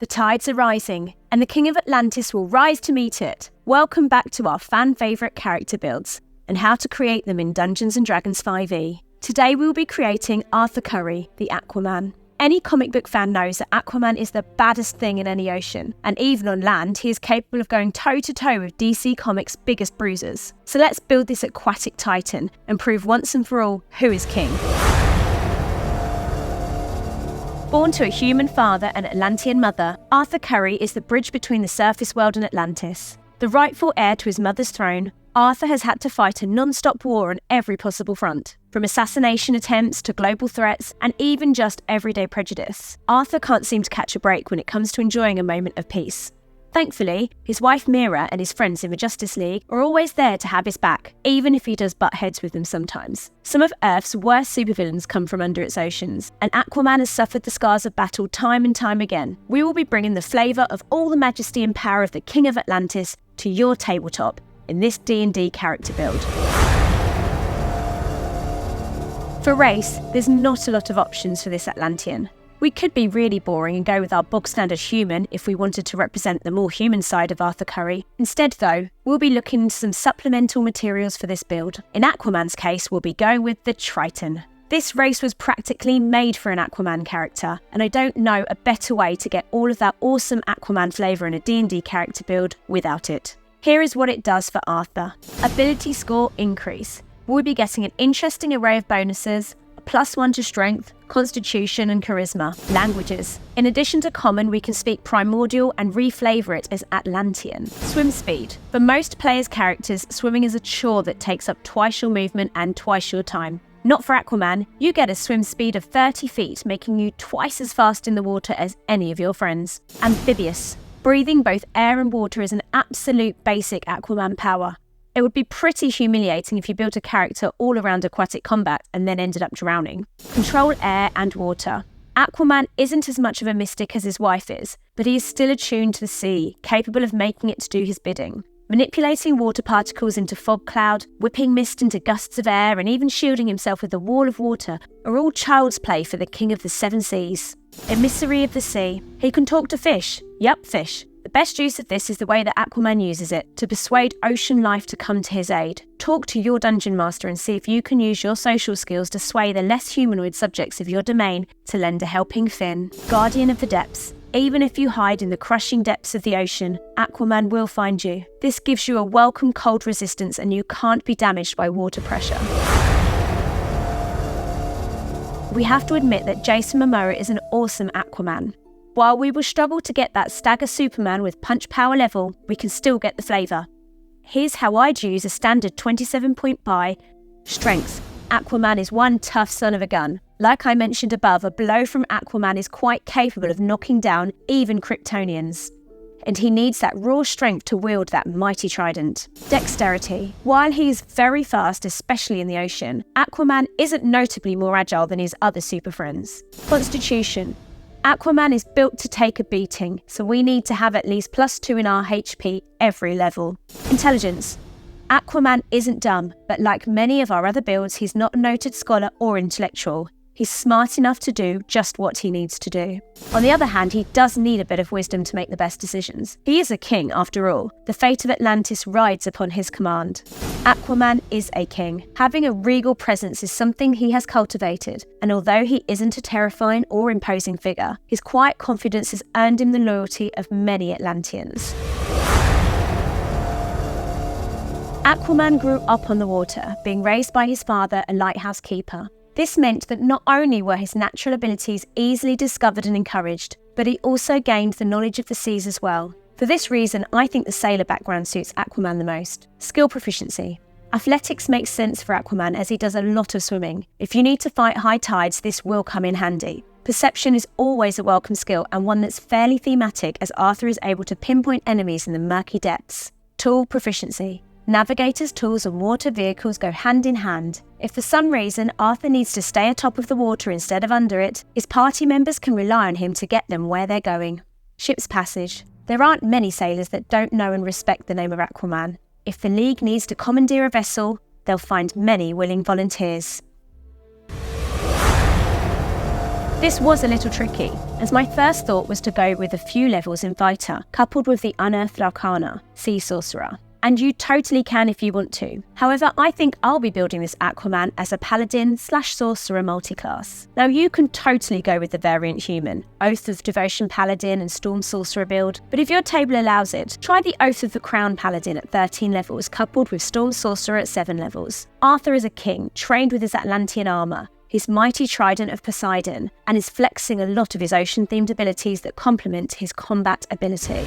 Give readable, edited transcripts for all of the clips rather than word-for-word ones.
The tides are rising, and the King of Atlantis will rise to meet it. Welcome back to our fan favourite character builds, and how to create them in Dungeons & Dragons 5e. Today we'll be creating Arthur Curry, the Aquaman. Any comic book fan knows that Aquaman is the baddest thing in any ocean, and even on land he is capable of going toe-to-toe with DC Comics' biggest bruisers. So let's build this aquatic titan and prove once and for all who is king. Born to a human father and Atlantean mother, Arthur Curry is the bridge between the surface world and Atlantis. The rightful heir to his mother's throne, Arthur has had to fight a non-stop war on every possible front. From assassination attempts to global threats and even just everyday prejudice, Arthur can't seem to catch a break when it comes to enjoying a moment of peace. Thankfully, his wife Mira and his friends in the Justice League are always there to have his back, even if he does butt heads with them sometimes. Some of Earth's worst supervillains come from under its oceans, and Aquaman has suffered the scars of battle time and time again. We will be bringing the flavour of all the majesty and power of the King of Atlantis to your tabletop in this D&D character build. For race, there's not a lot of options for this Atlantean. We could be really boring and go with our bog-standard human if we wanted to represent the more human side of Arthur Curry. Instead though, we'll be looking into some supplemental materials for this build. In Aquaman's case, we'll be going with the Triton. This race was practically made for an Aquaman character, and I don't know a better way to get all of that awesome Aquaman flavour in a D&D character build without it. Here is what it does for Arthur. Ability score increase. We'll be getting an interesting array of bonuses, a +1 to strength, constitution and charisma. Languages. In addition to common, we can speak primordial and reflavour it as Atlantean. Swim speed. For most players' characters, swimming is a chore that takes up twice your movement and twice your time. Not for Aquaman, you get a swim speed of 30 feet, making you twice as fast in the water as any of your friends. Amphibious. Breathing both air and water is an absolute basic Aquaman power. It would be pretty humiliating if you built a character all around aquatic combat and then ended up drowning. Control air and water. Aquaman isn't as much of a mystic as his wife is, but he is still attuned to the sea, capable of making it to do his bidding. Manipulating water particles into fog cloud, whipping mist into gusts of air, and even shielding himself with a wall of water are all child's play for the king of the seven seas. Emissary of the sea. He can talk to fish. Yup, fish. The best use of this is the way that Aquaman uses it, to persuade ocean life to come to his aid. Talk to your dungeon master and see if you can use your social skills to sway the less humanoid subjects of your domain to lend a helping fin. Guardian of the depths. Even if you hide in the crushing depths of the ocean, Aquaman will find you. This gives you a welcome cold resistance and you can't be damaged by water pressure. We have to admit that Jason Momoa is an awesome Aquaman. While we will struggle to get that stagger Superman with punch power level, we can still get the flavour. Here's how I'd use a standard 27-point buy. Strength. Aquaman is one tough son of a gun. Like I mentioned above, a blow from Aquaman is quite capable of knocking down even Kryptonians. And he needs that raw strength to wield that mighty trident. Dexterity. While he is very fast, especially in the ocean, Aquaman isn't notably more agile than his other super friends. Constitution. Aquaman is built to take a beating, so we need to have at least +2 in our HP every level. Intelligence. Aquaman isn't dumb, but like many of our other builds, he's not a noted scholar or intellectual. He's smart enough to do just what he needs to do. On the other hand, he does need a bit of wisdom to make the best decisions. He is a king, after all. The fate of Atlantis rides upon his command. Aquaman is a king. Having a regal presence is something he has cultivated, and although he isn't a terrifying or imposing figure, his quiet confidence has earned him the loyalty of many Atlanteans. Aquaman grew up on the water, being raised by his father, a lighthouse keeper. This meant that not only were his natural abilities easily discovered and encouraged, but he also gained the knowledge of the seas as well. For this reason, I think the sailor background suits Aquaman the most. Skill proficiency. Athletics makes sense for Aquaman as he does a lot of swimming. If you need to fight high tides, this will come in handy. Perception is always a welcome skill and one that's fairly thematic as Arthur is able to pinpoint enemies in the murky depths. Tool proficiency. Navigators' tools and water vehicles go hand in hand. If for some reason Arthur needs to stay atop of the water instead of under it, his party members can rely on him to get them where they're going. Ship's passage. There aren't many sailors that don't know and respect the name of Aquaman. If the League needs to commandeer a vessel, they'll find many willing volunteers. This was a little tricky, as my first thought was to go with a few levels in Fighter, coupled with the Unearthed Arcana, Sea Sorcerer. And you totally can if you want to. However, I think I'll be building this Aquaman as a paladin/sorcerer multiclass. Now you can totally go with the variant human, Oath of Devotion paladin and Storm sorcerer build, but if your table allows it, try the Oath of the Crown paladin at 13 levels coupled with Storm sorcerer at 7 levels. Arthur is a king, trained with his Atlantean armour, his mighty trident of Poseidon, and is flexing a lot of his ocean-themed abilities that complement his combat ability.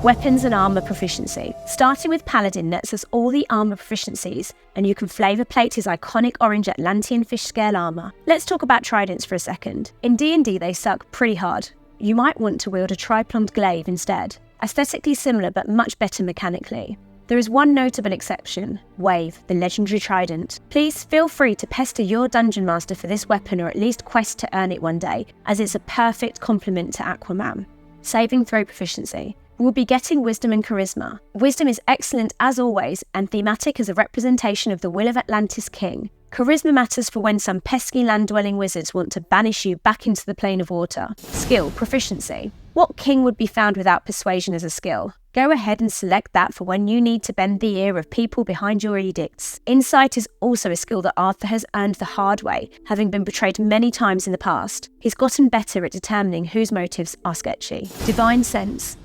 Weapons and armour proficiency. Starting with Paladin nets us all the armour proficiencies, and you can flavour plate his iconic orange Atlantean fish scale armour. Let's talk about tridents for a second. In D&D they suck pretty hard. You might want to wield a tri-plumed glaive instead. Aesthetically similar but much better mechanically. There is one notable exception, Wave, the legendary trident. Please feel free to pester your dungeon master for this weapon or at least quest to earn it one day, as it's a perfect complement to Aquaman. Saving throw proficiency. We'll be getting Wisdom and Charisma. Wisdom is excellent as always and thematic as a representation of the will of Atlantis King. Charisma matters for when some pesky land-dwelling wizards want to banish you back into the plane of water. Skill, proficiency. What king would be found without persuasion as a skill? Go ahead and select that for when you need to bend the ear of people behind your edicts. Insight is also a skill that Arthur has earned the hard way, having been betrayed many times in the past. He's gotten better at determining whose motives are sketchy. Divine sense.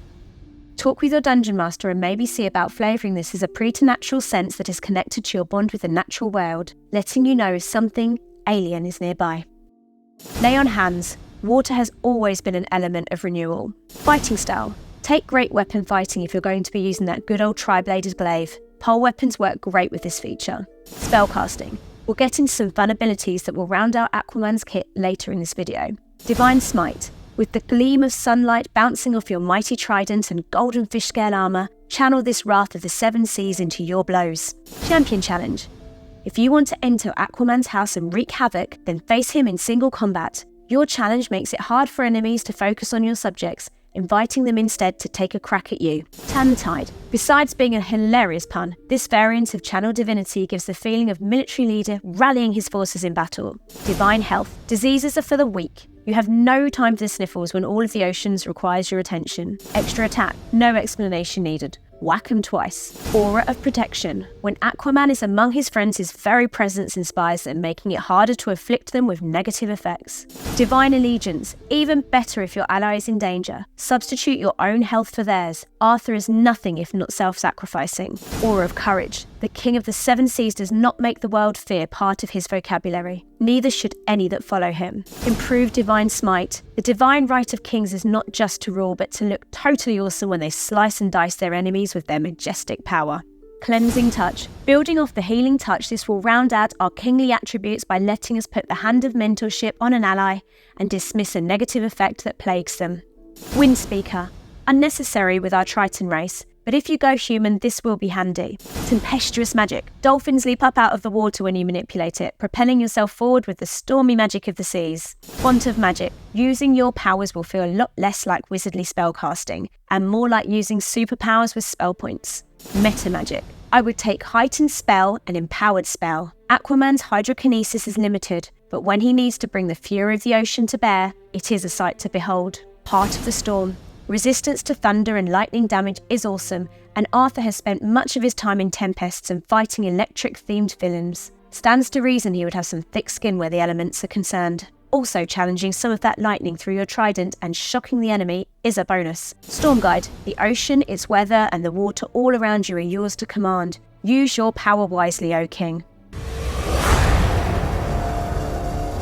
Talk with your dungeon master and maybe see about flavouring this as a preternatural sense that is connected to your bond with the natural world, letting you know if something alien is nearby. Lay on hands. Water has always been an element of renewal. Fighting style. Take great weapon fighting if you're going to be using that good old tri-bladed glaive. Pole weapons work great with this feature. Spellcasting. We'll get into some fun abilities that will round out Aquaman's kit later in this video. Divine Smite. With the gleam of sunlight bouncing off your mighty trident and golden fish scale armour, channel this wrath of the 7 seas into your blows. Champion Challenge. If you want to enter Aquaman's house and wreak havoc, then face him in single combat. Your challenge makes it hard for enemies to focus on your subjects, inviting them instead to take a crack at you. Tide. Besides being a hilarious pun, this variant of Channel Divinity gives the feeling of military leader rallying his forces in battle. Divine Health. Diseases are for the weak. You have no time for the sniffles when all of the oceans requires your attention. Extra attack. No explanation needed. Whack 'em twice. Aura of protection. When Aquaman is among his friends, his very presence inspires them, making it harder to afflict them with negative effects. Divine allegiance. Even better if your ally is in danger. Substitute your own health for theirs. Arthur is nothing if not self-sacrificing. Aura of courage. The King of the 7 Seas does not make the world fear part of his vocabulary. Neither should any that follow him. Improved Divine Smite. The divine right of kings is not just to rule, but to look totally awesome when they slice and dice their enemies with their majestic power. Cleansing Touch. Building off the Healing Touch, this will round out our kingly attributes by letting us put the hand of mentorship on an ally and dismiss a negative effect that plagues them. Wind Speaker. Unnecessary with our Triton race, but if you go human, this will be handy. Tempestuous magic. Dolphins leap up out of the water when you manipulate it, propelling yourself forward with the stormy magic of the seas. Font of magic. Using your powers will feel a lot less like wizardly spellcasting, and more like using superpowers with spell points. Meta magic. I would take heightened spell and empowered spell. Aquaman's hydrokinesis is limited, but when he needs to bring the fury of the ocean to bear, it is a sight to behold. Part of the storm. Resistance to thunder and lightning damage is awesome, and Arthur has spent much of his time in tempests and fighting electric-themed villains. Stands to reason he would have some thick skin where the elements are concerned. Also challenging some of that lightning through your trident and shocking the enemy is a bonus. Storm Guide. The ocean, its weather, and the water all around you are yours to command. Use your power wisely, O King.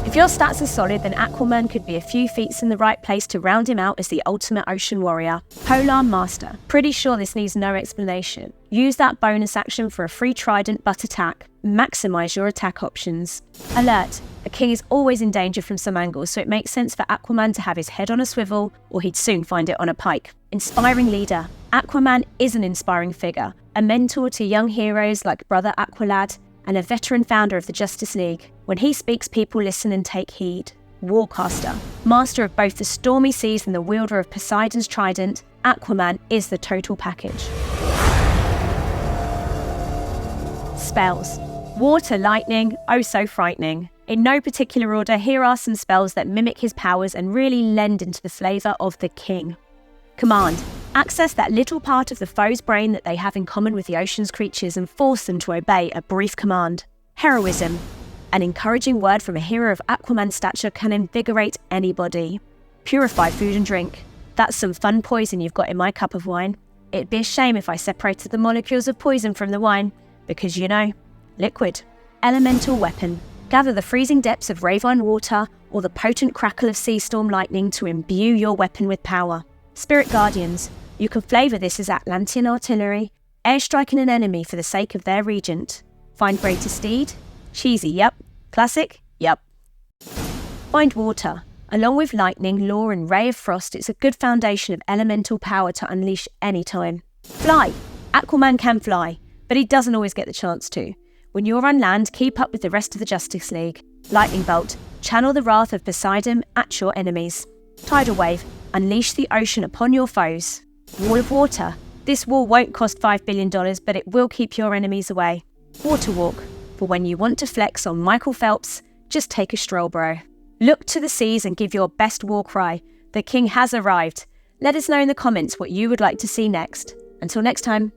If your stats are solid, then Aquaman could be a few feats in the right place to round him out as the ultimate ocean warrior. Polar Master. Pretty sure this needs no explanation. Use that bonus action for a free trident butt attack. Maximise your attack options. Alert. A king is always in danger from some angles, so it makes sense for Aquaman to have his head on a swivel, or he'd soon find it on a pike. Inspiring leader. Aquaman is an inspiring figure, a mentor to young heroes like Brother Aqualad, and a veteran founder of the Justice League. When he speaks, people listen and take heed. Warcaster. Master of both the stormy seas and the wielder of Poseidon's trident, Aquaman is the total package. Spells. Water lightning, oh so frightening. In no particular order, here are some spells that mimic his powers and really lend into the flavour of the king. Command. Access that little part of the foe's brain that they have in common with the ocean's creatures and force them to obey a brief command. Heroism. An encouraging word from a hero of Aquaman stature can invigorate anybody. Purify food and drink. That's some fun poison you've got in my cup of wine. It'd be a shame if I separated the molecules of poison from the wine, because liquid. Elemental weapon. Gather the freezing depths of ravine water or the potent crackle of sea storm lightning to imbue your weapon with power. Spirit guardians. You can flavour this as Atlantean artillery, airstriking an enemy for the sake of their regent. Find greater steed? Cheesy, yup. Classic? Yup. Find water. Along with lightning, law and ray of frost, it's a good foundation of elemental power to unleash any time. Fly. Aquaman can fly, but he doesn't always get the chance to. When you're on land, keep up with the rest of the Justice League. Lightning bolt. Channel the wrath of Poseidon at your enemies. Tidal wave. Unleash the ocean upon your foes. Wall of water. This wall won't cost $5 billion, but it will keep your enemies away. Water walk. For when you want to flex on Michael Phelps, just take a stroll, bro. Look to the seas and give your best war cry. The king has arrived. Let us know in the comments what you would like to see next. Until next time.